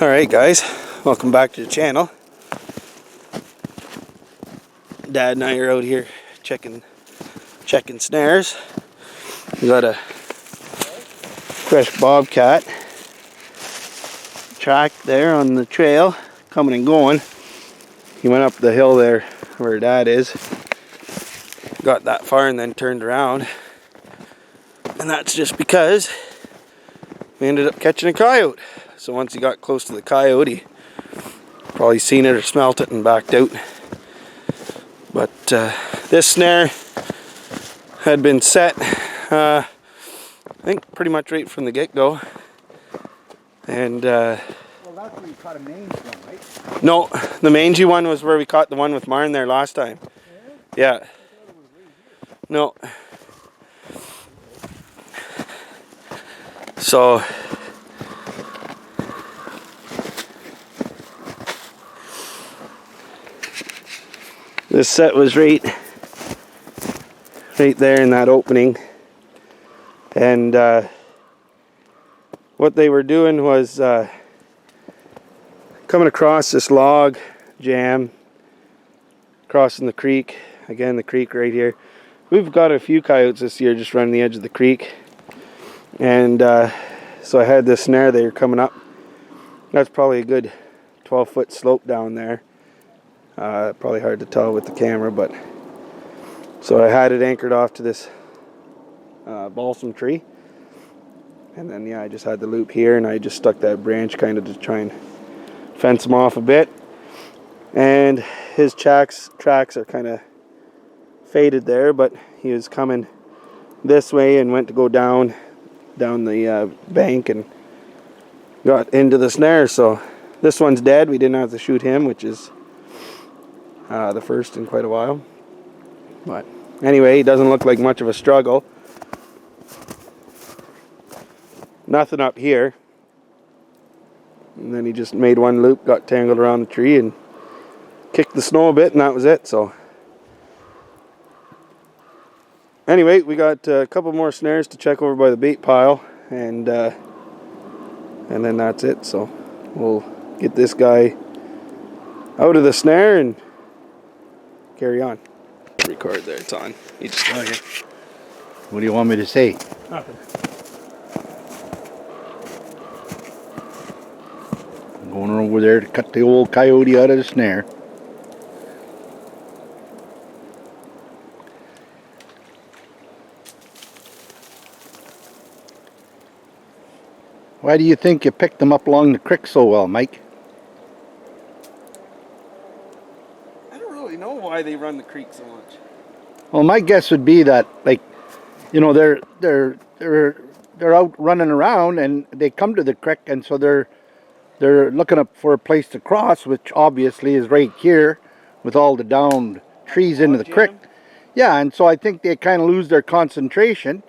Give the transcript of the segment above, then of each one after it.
Alright guys, welcome back to the channel. Dad and I are out here checking snares. We got a fresh bobcat track there on the trail, coming and going. He went up the hill there where Dad is, got that far and then turned around. And that's just because we ended up catching a coyote. So once he got close to the coyote, probably seen it or smelt it and backed out. But this snare had been set, I think pretty much right from the get-go. And well, that's where you caught a mange one, right? No, the mangy one was where we caught the one with Marn there last time. Yeah. No. So this set was right there in that opening, and what they were doing was coming across this log jam, crossing the creek. Again, the creek right here. We've got a few coyotes this year just running the edge of the creek, and so I had this snare there coming up. That's probably a good 12-foot slope down there. Probably hard to tell with the camera, but so I had it anchored off to this balsam tree, and then yeah, I just had the loop here, and I just stuck that branch kind of to try and fence him off a bit. And his tracks are kind of faded there, but he was coming this way and went to go down the bank and got into the snare. So this one's dead. We didn't have to shoot him, which is the first in quite a while. But anyway, he doesn't look like much of a struggle. Nothing up here. And then he just made one loop, got tangled around the tree, and kicked the snow a bit, and that was it. So anyway, we got a couple more snares to check over by the bait pile, and then that's it. So we'll get this guy out of the snare and carry on. Record there, it's on. You just got it. What do you want me to say? Nothing. I'm going over there to cut the old coyote out of the snare. Why do you think you picked them up along the creek so well, Mike? I don't really know why they run the creek so much. Well, my guess would be that, like, you know, they're out running around and they come to the creek, and so they're looking up for a place to cross, which obviously is right here with all the downed trees into the creek. Yeah, and so I think they kind of lose their concentration.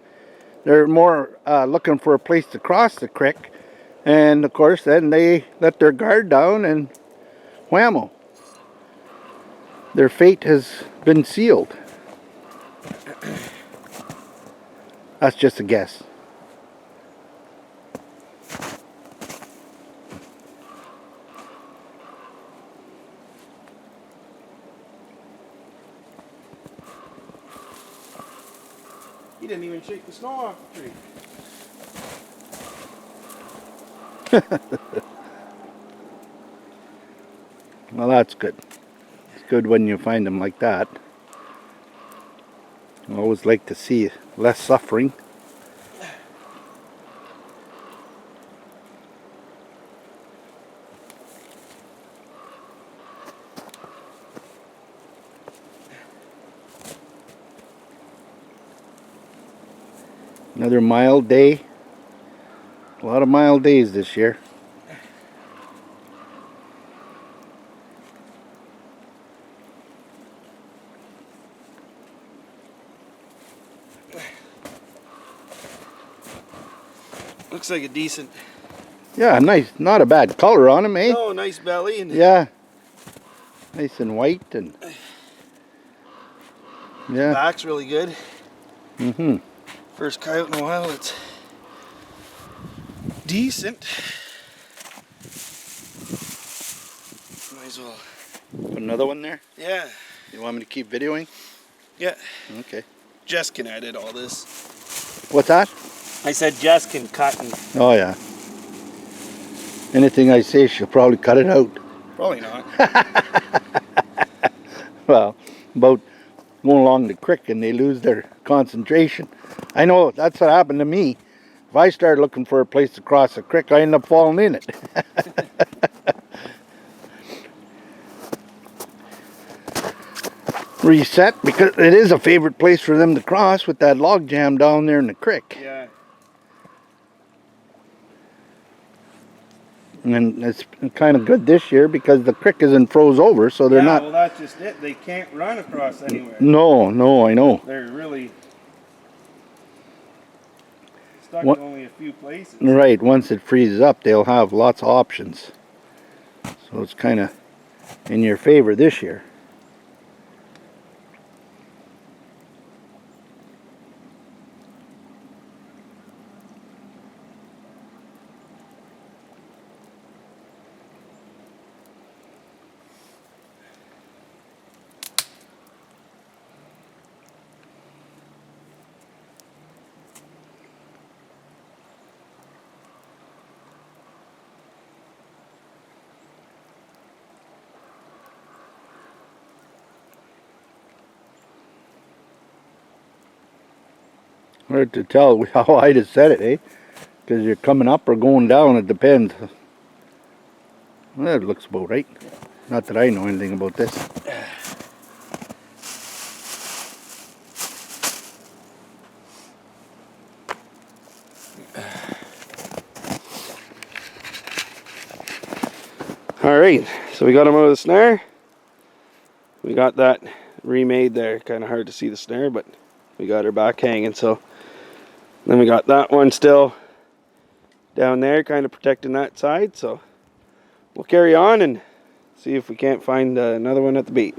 They're more looking for a place to cross the creek, and of course then they let their guard down and whammo. Their fate has been sealed. That's just a guess. He didn't even shake the snow off the tree. Well, that's good. It's good when you find them like that. I always like to see less suffering. Another mild day. A lot of mild days this year. Looks like a decent. Yeah, nice. Not a bad color on him, eh? Oh, nice belly. And yeah. Nice and white, and yeah. Back's really good. Mm-hmm. First coyote in a while. It's decent. Might as well. Put another one there? Yeah. You want me to keep videoing? Yeah. Okay. Jess can edit all this. What's that? I said Jess can cut and... Oh, yeah. Anything I say, she'll probably cut it out. Probably not. Well, about going along the creek and they lose their concentration. I know that's what happened to me. If I start looking for a place to cross the creek, I end up falling in it. Reset, because it is a favorite place for them to cross with that log jam down there in the creek. Yeah. And it's kind of good this year because the creek isn't froze over, so they're not... well, that's just it. They can't run across anywhere. No, I know. They're really stuck in only a few places. Right, once it freezes up, they'll have lots of options. So it's kind of in your favor this year. Hard to tell how I just set it, eh? Because you're coming up or going down, it depends. Well, that looks about right. Not that I know anything about this. Alright, so we got them out of the snare. We got that remade there. Kind of hard to see the snare, but we got her back hanging. So then we got that one still down there, kind of protecting that side. So we'll carry on and see if we can't find another one at the bait.